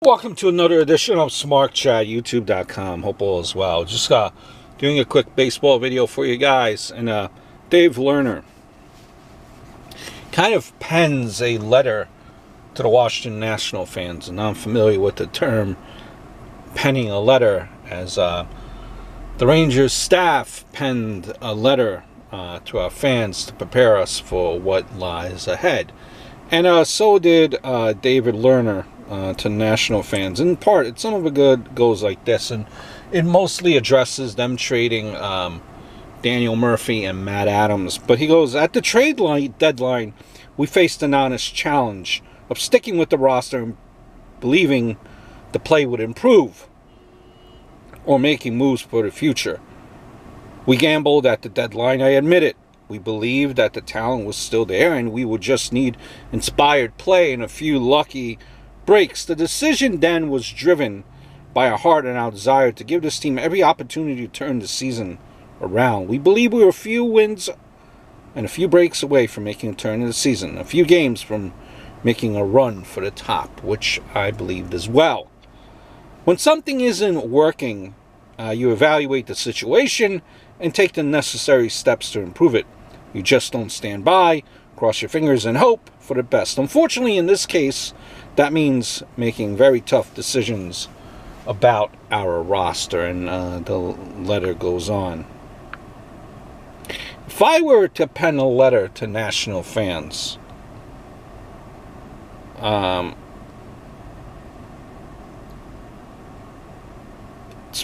Welcome to another edition of Smart Chat, YouTube.com. Hope all is well. Just doing a quick baseball video for you guys. And Dave Lerner kind of pens a letter to the Washington National fans. And I'm familiar with the term penning a letter, as the Rangers staff penned a letter to our fans to prepare us for what lies ahead. And so did David Lerner to national fans. In part, some of it good goes like this, and it mostly addresses them trading Daniel Murphy and Matt Adams. But he goes, at the trade deadline, we faced an honest challenge of sticking with the roster and believing the play would improve or making moves for the future. We gambled at the deadline, I admit it. We believed that the talent was still there and we would just need inspired play and a few lucky breaks. The decision then was driven by a heart and our desire to give this team every opportunity to turn the season around. We believe we were a few wins and a few breaks away from making a turn in the season, a few games from making a run for the top, which I believed as well. When something isn't working, you evaluate the situation and take the necessary steps to improve it. You just don't stand by, cross your fingers, and hope for the best. Unfortunately, in this case, that means making very tough decisions about our roster. And the letter goes on. If I were to pen a letter to national fans, that's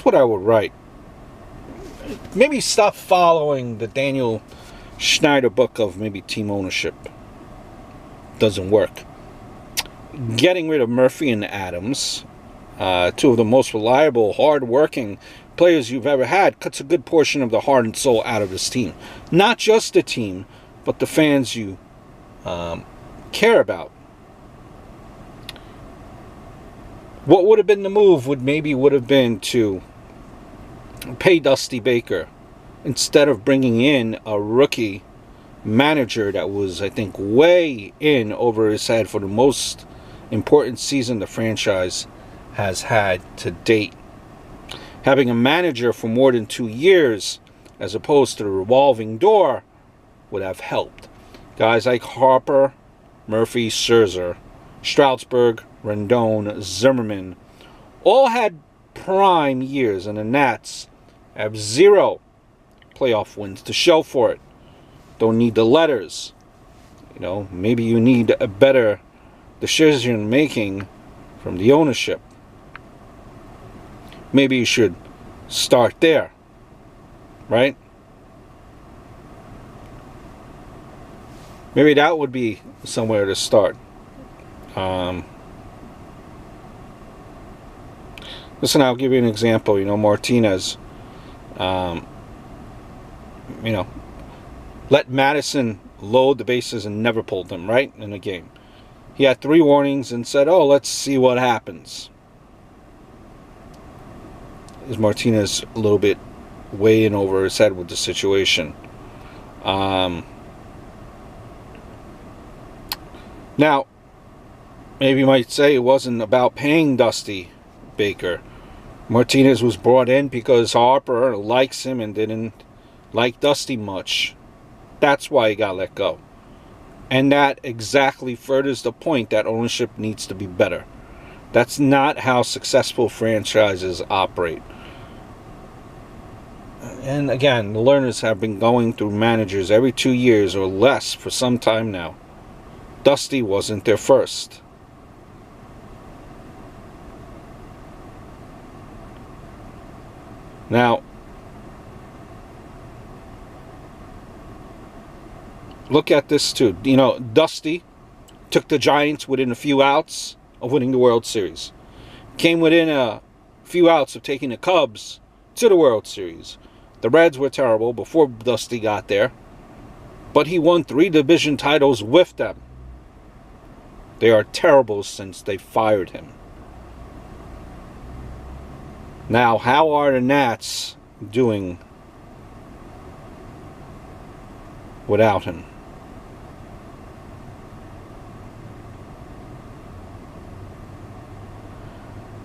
what I would write. Maybe stop following the Daniel Schneider book of maybe team ownership. Doesn't work. Getting rid of Murphy and Adams, two of the most reliable, hard-working players you've ever had, cuts a good portion of the heart and soul out of this team. Not just the team, but the fans you care about. What would have been the move would have been to pay Dusty Baker instead of bringing in a rookie manager that was, I think, way in over his head for the most important season the franchise has had to date. Having a manager for more than 2 years as opposed to the revolving door would have helped. Guys like Harper, Murphy, Scherzer, Strasburg, Rendon, Zimmerman all had prime years, and the Nats have 0 playoff wins to show for it. Don't need the letters. Maybe you need a better decision making from the ownership. Maybe you should start there, right? Maybe that would be somewhere to start. Listen, I'll give you an example. Martinez, let Madison load the bases and never pulled them, right, in a game. He had 3 warnings and said, oh, let's see what happens. Is Martinez a little bit way in over his head with the situation? Now, maybe you might say it wasn't about paying Dusty Baker. Martinez was brought in because Harper likes him and didn't like Dusty much. That's why he got let go. And that exactly furthers the point that ownership needs to be better. That's not how successful franchises operate. And again, the Lerners have been going through managers every 2 years or less for some time now. Dusty wasn't their first. Now, look at this too. Dusty took the Giants within a few outs of winning the World Series. Came within a few outs of taking the Cubs to the World Series. The Reds were terrible before Dusty got there, but he won 3 division titles with them. They are terrible since they fired him. Now, how are the Nats doing without him?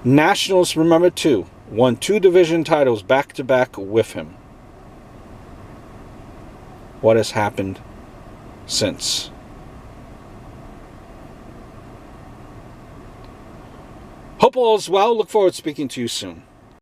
Nationals, remember, too, won 2 division titles back-to-back with him. What has happened since? Hope all is well. Look forward to speaking to you soon.